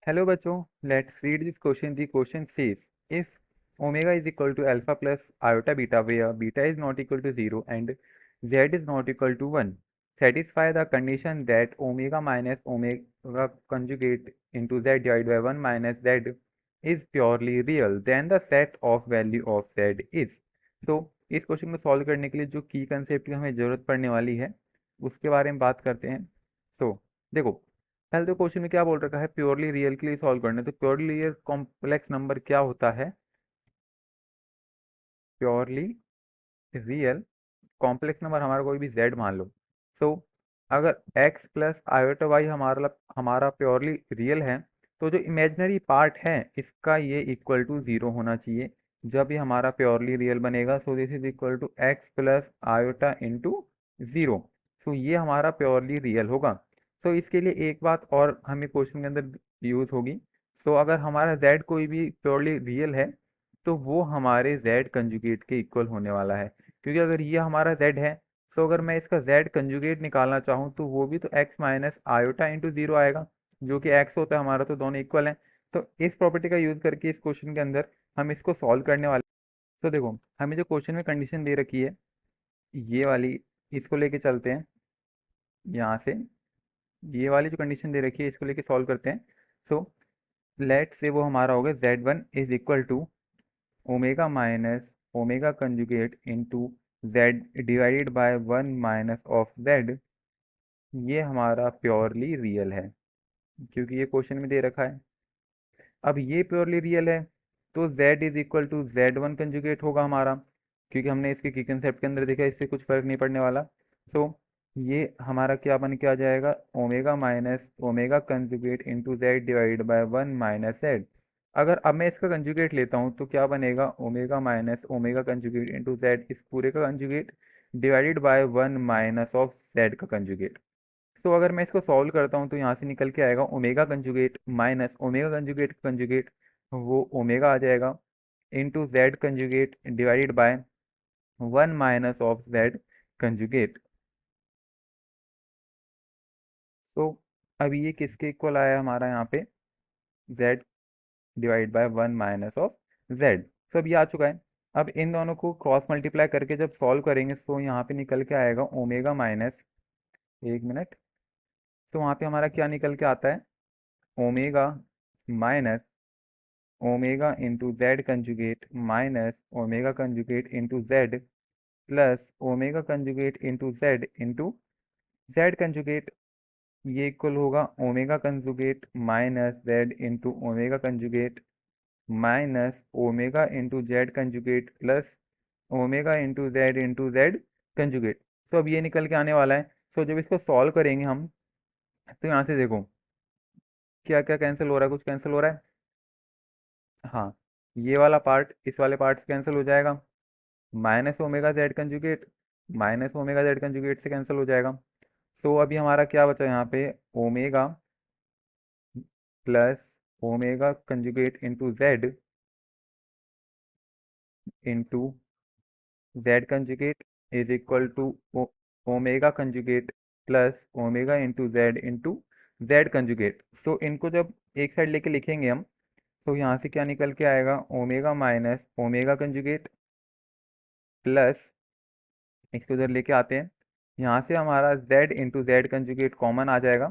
Hello बच्चों, let's read this question. The question says, if omega is equal to alpha plus iota beta where beta is not equal to 0 and z is not equal to 1, satisfy the condition that omega minus omega conjugate into z divided by 1 minus z is purely real, then the set of value of z is. So, इस question को solve करने के लिए जो की concept की हमें जरूरत पड़ने वाली है उसके बारे में बात करते हैं। देखो, पहले तो क्वेश्चन में क्या बोल रखा है, प्योरली रियल के लिए सॉल्व करना है। तो प्योरली रियल कॉम्प्लेक्स नंबर क्या होता है? प्योरली रियल कॉम्प्लेक्स नंबर हमारा कोई भी z मान लो। सो अगर x प्लस आयोटा वाई हमारा प्योरली रियल है, तो जो इमेजिनरी पार्ट है इसका ये इक्वल टू जीरो होना चाहिए जब ये हमारा प्योरली रियल बनेगा। So this is equal to x plus iota into zero. So ये हमारा प्योरली रियल होगा। सो इसके लिए एक बात और हमें क्वेश्चन के अंदर यूज होगी। सो अगर हमारा z कोई भी प्योरली रियल है तो वो हमारे z कंजुगेट के इक्वल होने वाला है, क्योंकि अगर ये हमारा z है तो अगर मैं इसका z कंजुगेट निकालना चाहूँ तो वो भी तो x minus iota into zero आएगा, जो कि x होता है हमारा, तो दोनों इक्वल हैं। तो इस प्रॉपर्टी का यूज करके इस क्वेश्चन के अंदर हम इसको सॉल्व करने वाले। तो देखो, हमें जो क्वेश्चन में कंडीशन दे रखी है ये वाली, इसको लेके चलते हैं यहाँ से। ये वाली जो कंडीशन दे रखी है इसको लेके सॉल्व करते हैं। सो लेट से वो हमारा हो गया z1 is equal to omega minus omega conjugate into z divided by one minus of z. ये हमारा प्योरली रियल है क्योंकि ये क्वेश्चन में दे रखा है। अब ये प्योरली रियल है तो z is equal to z1 conjugate होगा हमारा, क्योंकि हमने इसके की कंसेप्ट के अंदर देखा इससे कुछ फर्क नहीं पड़ने वाला। सो ये हमारा क्या बन के आ जाएगा, omega minus omega conjugate into Z divide by one minus Z. अगर अब मैं इसका कंजुगेट लेता हूँ तो क्या बनेगा, omega minus omega conjugate into Z, इस पूरे का conjugate divided by one minus of Z का कंजुगेट। सो अगर मैं इसको सॉल्व करता हूँ तो यहाँ से निकल के आएगा omega conjugate minus omega conjugate conjugate, वो ओमेगा आ जाएगा into Z conjugate divided by one minus of Z conjugate. So अब ये किसके इक्वल आया हमारा यहाँ पे, Z divide by one minus of Z. So अब ये आ चुका है। अब इन दोनों को क्रॉस मल्टीप्लाई करके जब सॉल्व करेंगे तो यहाँ पे निकल के आएगा ओमेगा माइनस, एक मिनट, तो वहाँ पे हमारा क्या निकल के आता है, omega minus omega into Z conjugate minus omega conjugate into Z plus omega conjugate into Z conjugate. ये इक्वल होगा omega conjugate minus Z into omega conjugate minus omega into Z conjugate plus omega into Z conjugate. तो अब ये निकल के आने वाला है। सो जब इसको सॉल्व करेंगे हम तो यहाँ से देखो क्या क्या कैंसिल हो रहा है, कुछ कैंसिल हो रहा है। हाँ, ये वाला पार्ट इस वाले पार्ट से कैंसिल हो जाएगा, माइनस ओमेगा जेड कंजुगेट से कैंसिल हो जाएगा। सो अभी हमारा क्या बचा यहाँ पे, omega plus omega conjugate into Z into Z conjugate is equal to omega conjugate plus omega into Z conjugate. So इनको जब एक साइड लेके लिखेंगे हम तो यहाँ से क्या निकल के आएगा, omega minus omega conjugate plus, इसको उधर लेके आते हैं, यहाँ से हमारा z into Z conjugate common आ जाएगा।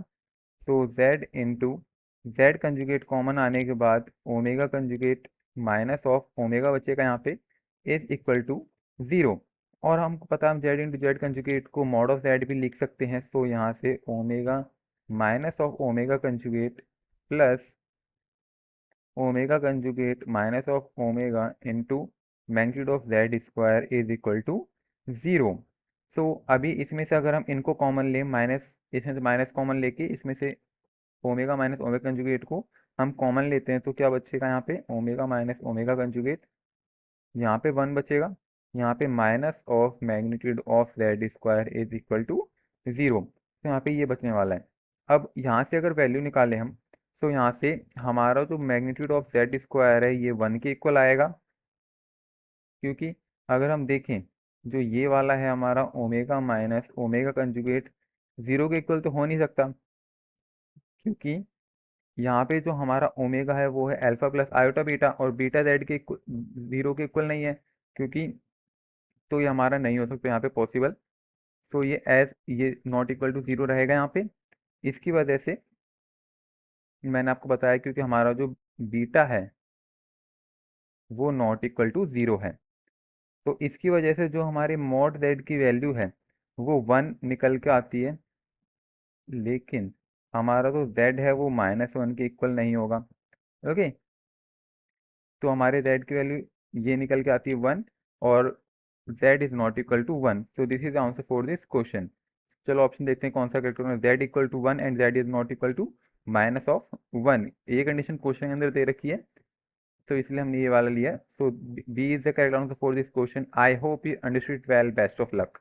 तो z into Z conjugate common आने के बाद omega conjugate minus of omega बचेगा यहाँ पे इज इक्वल टू ज़ीरो। और हमको पता है हम z इंटू जेड कंजुगेट को मॉड ऑफ z भी लिख सकते हैं। तो यहाँ से omega minus of omega conjugate plus omega conjugate minus of omega into magnitude of Z square is equal to zero. So अभी इसमें से अगर हम इनको कॉमन लें, माइनस, इसमें से माइनस कॉमन लेके इसमें से ओमेगा माइनस ओमेगा कंजुगेट को हम कॉमन लेते हैं तो क्या बचेगा यहाँ पे, ओमेगा माइनस ओमेगा कंजुगेट, यहाँ पे वन बचेगा, यहाँ पे minus of magnitude of Z square is equal to zero. तो यहाँ पे ये बचने वाला है। अब यहाँ से अगर वैल्यू निकालें हम तो यहाँ से हमारा जो मैग्नीट्यूड ऑफ जेड स्क्वायर है ये वन के इक्वल आएगा, क्योंकि अगर हम देखें जो ये वाला है हमारा omega minus omega conjugate zero के इक्वल तो हो नहीं सकता, क्योंकि यहाँ पे जो हमारा ओमेगा है वो है अल्फा प्लस आयोटा बीटा, और बीटा जेड के जीरो के इक्वल नहीं है, क्योंकि तो ये हमारा नहीं हो सकता यहाँ पे पॉसिबल। तो ये नॉट इक्वल टू जीरो रहेगा यहाँ पे। इसकी वजह से मैंने आपको बताया, क्योंकि हमारा जो बीटा है वो नॉट इक्वल टू जीरो है, तो इसकी वजह से जो हमारे मॉड जेड की वैल्यू है वो वन निकल के आती है। लेकिन हमारा जो जेड है वो -1 के इक्वल नहीं होगा। ओके, तो हमारे जेड की वैल्यू ये निकल के आती है 1, और z is not equal to 1, so this is answer for this question. चलो ऑप्शन देखते हैं कौन सा करेक्ट होगा। Z equal to 1 and z is not equal to -1, ये कंडीशन क्वेश्चन के अंदर दे रखी है, तो इसलिए हमने ये वाला लिया। So B is the correct answer for this question. I hope you understood well, best of luck.